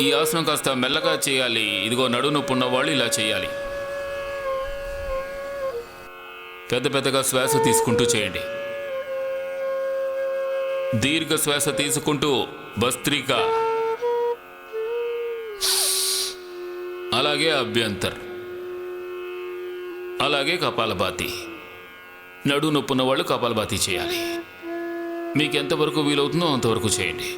ఈ ఆసనం కాస్త మెల్లగా చేయాలి. ఇదిగో నడుము నొప్పి ఉన్నవాళ్ళు ఇలా చేయాలి. పెద్ద పెద్దగా శ్వాస తీసుకుంటూ చేయండి. దీర్ఘ శ్వాస తీసుకుంటూ భస్త్రిక, అలాగే అభ్యంతర్, అలాగే కపాలభాతి. నడుము నొప్పి ఉన్నవాళ్ళు కపాలభాతి చేయాలి. మీకు ఎంతవరకు వీలవుతుందో అంతవరకు చేయండి.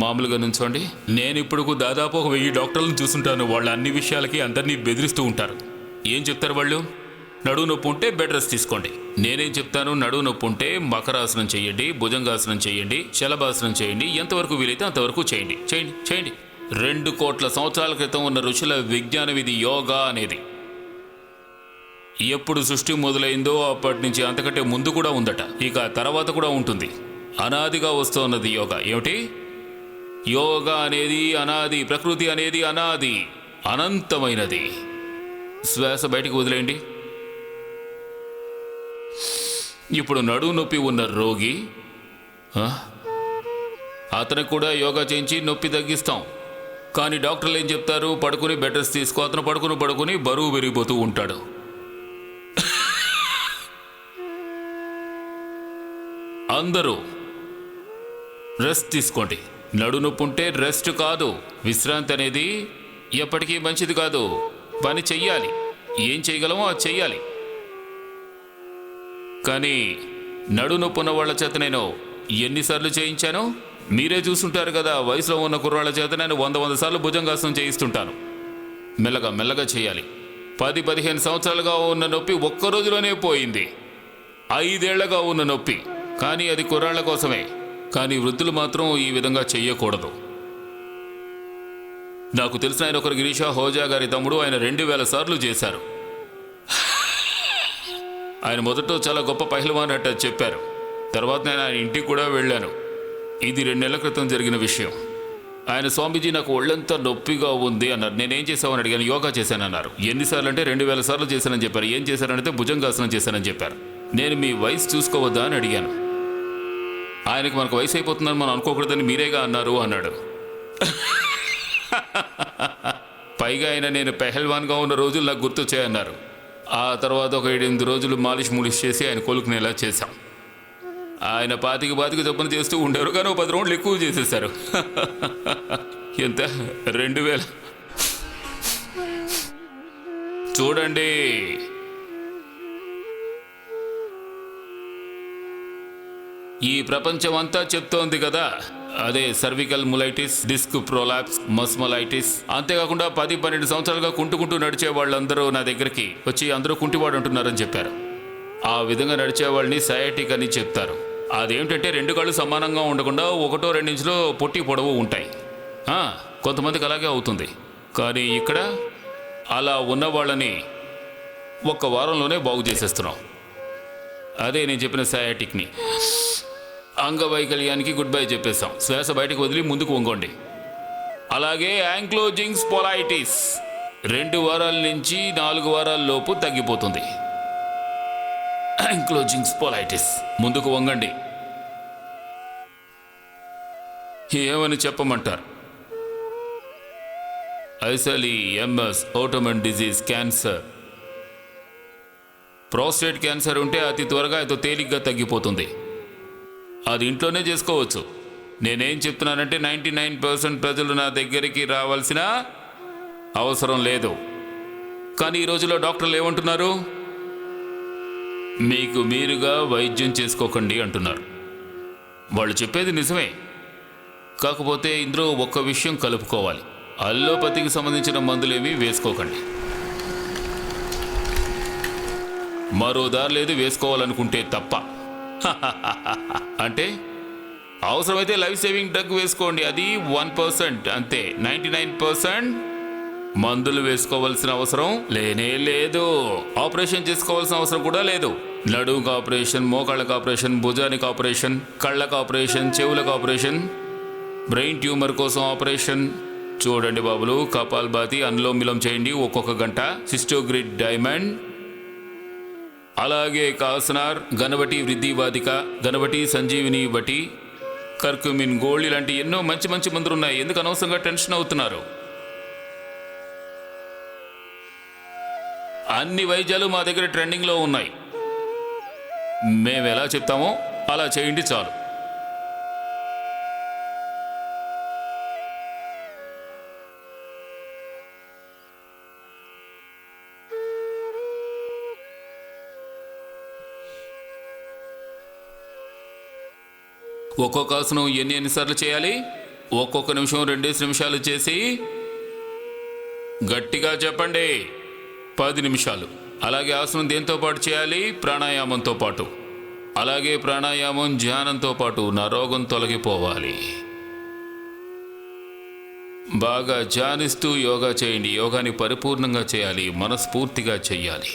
మామూలుగా నుంచోండి. నేను ఇప్పుడు దాదాపు 1000 డాక్టర్లను చూస్తుంటాను. వాళ్ళు అన్ని విషయాలకి అందరినీ బెదిరిస్తూ ఉంటారు. ఏం చెప్తారు వాళ్ళు? నడువు నొప్పి ఉంటే బెడ్ రెస్ట్ తీసుకోండి. నేనేం చెప్తాను? నడువు నొప్పి ఉంటే మకరాసనం చేయండి, భుజంగాసనం చేయండి, శలభాసనం చేయండి. ఎంతవరకు వీలైతే అంతవరకు చేయండి చేయండి చేయండి. 2 కోట్ల సంవత్సరాల క్రితం ఉన్న ఋషుల విజ్ఞానం ఇది, యోగా అనేది. ఎప్పుడు సృష్టి మొదలైందో అప్పటి నుంచి, అంతకంటే ముందు కూడా ఉందట, ఇక తర్వాత కూడా ఉంటుంది. అనాదిగా వస్తున్నది యోగా. ఏమిటి? యోగా అనేది అనాది, ప్రకృతి అనేది అనాది, అనంతమైనది. శ్వాస బయటికి వదిలేయండి. ఇప్పుడు నడుము నొప్పి ఉన్న రోగి, అతనికి కూడా యోగా చేయించి నొప్పి తగ్గిస్తాం. కానీ డాక్టర్లు ఏం చెప్తారు? పడుకుని బెడ్ రెస్ట్ తీసుకో. అతను పడుకుని బరువు పెరిగిపోతూ ఉంటాడు. అందరూ రెస్ట్ తీసుకోండి. నడుము నొప్పి ఉంటే రెస్ట్ కాదు, విశ్రాంతి అనేది ఎప్పటికీ మంచిది కాదు. పని చెయ్యాలి, ఏం చేయగలమో అది చెయ్యాలి. కానీ నడుము నొప్పి ఉన్న వాళ్ళ చేత నేను ఎన్నిసార్లు చేయించాను మీరే చూస్తుంటారు కదా. వయసులో ఉన్న కుర్రాళ్ళ చేత నేను 100 సార్లు భుజంగాసనం చేయిస్తుంటాను. మెల్లగా మెల్లగా చేయాలి. 10-15 సంవత్సరాలుగా ఉన్న నొప్పి ఒక్క రోజులోనే పోయింది. 5 ఏళ్లగా ఉన్న నొప్పి, కానీ అది కుర్రాళ్ళ కోసమే. కానీ వృద్ధులు మాత్రం ఈ విధంగా చెయ్యకూడదు. నాకు తెలిసిన ఆయన ఒకరు, గిరీషా హోజా గారి తమ్ముడు. ఆయన 2000 సార్లు చేశారు. ఆయన మొదట చాలా గొప్ప పహల్వాన్ అట్ట చెప్పారు. తర్వాత నేను ఆయన ఇంటికి కూడా వెళ్ళాను. ఇది 2 నెలల క్రితం జరిగిన విషయం. ఆయన, స్వామీజీ నాకు ఒళ్ళంతా నొప్పిగా ఉంది అన్నారు. నేనేం చేశామని అడిగాను. యోగా చేశానన్నారు. ఎన్నిసార్లు అంటే 2000 సార్లు చేశానని చెప్పారు. ఏం చేశారంటే భుజంగాసనం చేశానని చెప్పారు. నేను మీ వయసు చూసుకోవద్దా అని అడిగాను. ఆయనకి మనకు వయసు అయిపోతుందని మనం అనుకోకూడదని మీరేగా అన్నారు అన్నాడు. పైగా ఆయన నేను పెహల్వాన్గా ఉన్న రోజులు నాకు గుర్తొచ్చాయన్నారు. ఆ తర్వాత ఒక 7-8 రోజులు మాలిష్ చేసి ఆయన కోలుకునేలా చేశాం. ఆయన 25 చొప్పున చేస్తూ ఉండేవారు, కానీ 10 రౌండ్లు ఎక్కువ చేసేశారు. ఎంత? 2000. చూడండి, ఈ ప్రపంచం అంతా చెప్తోంది కదా, అదే సర్వికల్ ములైటిస్, డిస్క్ ప్రొలాప్స్, మస్మలైటిస్. అంతేకాకుండా 10-12 సంవత్సరాలుగా కుంటుకుంటూ నడిచే వాళ్ళందరూ నా దగ్గరికి వచ్చి అందరూ కుంటివాడు అంటున్నారని చెప్పారు. ఆ విధంగా నడిచే వాళ్ళని సయాటిక్ అని చెప్తారు. అదేమిటంటే 2 కాళ్ళు సమానంగా ఉండకుండా 1-2 ఇంచులు పొట్టి పొడవు ఉంటాయి. కొంతమందికి అలాగే అవుతుంది. కానీ ఇక్కడ అలా ఉన్న వాళ్ళని 1 వారంలోనే బాగు చేసేస్తున్నాం. అదే నేను చెప్పిన సయాటిక్ని. అంగవైకల్యానికి గుడ్ బై చెప్పేస్తాం. శ్వాస బయటకు వదిలి ముందుకు వంగండి. అలాగే యాంక్లోజింగ్ స్పాలైటిస్ 2 వారాల నుంచి 4 వారాల లోపు తగ్గిపోతుంది. Ankylosing spondylitis. ముందుకు వంగండి. ఏమని చెప్పమంటారు? ఐసలి, MS, autoimmune disease, cancer. Prostate cancer ఉంటే అతి త్వరగా ఎంతో తేలిగ్గా తగ్గిపోతుంది. అది ఇంట్లోనే చేసుకోవచ్చు. నేనేం చెప్తున్నానంటే 99% ప్రజలు నా దగ్గరికి రావాల్సిన అవసరం లేదు. కానీ ఈ రోజుల్లో డాక్టర్లు ఏమంటున్నారు? మీకు మీరుగా వైద్యం చేసుకోకండి అంటున్నారు. వాళ్ళు చెప్పేది నిజమే. కాకపోతే ఇందులో ఒక్క విషయం కలుపుకోవాలి. అల్లోపతికి సంబంధించిన మందులేమీ వేసుకోకండి. మరో దారి లేదు వేసుకోవాలనుకుంటే తప్ప. అంటే అవసరమైతే లైఫ్ సేవింగ్ డ్రగ్ వేసుకోండి, అది 1% అంతే. 99% మందులు వేసుకోవాల్సిన అవసరం లేనే లేదు. ఆపరేషన్ చేసుకోవాల్సిన అవసరం కూడా లేదు. నడుముకు ఆపరేషన్, మోకాళ్ళకు ఆపరేషన్, భుజానికి ఆపరేషన్, కళ్ళకు ఆపరేషన్, చెవులకు ఆపరేషన్, బ్రెయిన్ ట్యూమర్ కోసం ఆపరేషన్, చూడండి బాబులు, కపాల్భాతి అనులోమ్ విలోమ్ చేయండి ఒక్కొక్క గంట. సిస్టోగ్రిడ్ డైమండ్, అలాగే కాసనార్, గణవటి వృద్ధివాదిక, గణవటి సంజీవిని వటి, కర్కుమిన్ గోల్డ్, ఇలాంటి ఎన్నో మంచి మంచి మందులు ఉన్నాయి. ఎందుకు అనవసరంగా టెన్షన్ అవుతున్నారు? అన్ని వైద్యాలు మా దగ్గర ట్రెండింగ్లో ఉన్నాయి. మేము ఎలా చెప్తామో అలా చేయండి చాలు. ఒక్కొక్క ఆసనం ఎన్నిసార్లు చేయాలి? ఒక్కొక్క నిమిషం 2 నిమిషాలు చేసి గట్టిగా చెప్పండి 10 నిమిషాలు. అలాగే ఆసనం దేంతో పాటు చేయాలి? ప్రాణాయామంతో పాటు. అలాగే ప్రాణాయామం ధ్యానంతో పాటు నా రోగం తొలగిపోవాలి. బాగా ధ్యానిస్తూ యోగా చేయండి. యోగాని పరిపూర్ణంగా చేయాలి, మనస్ఫూర్తిగా చేయాలి.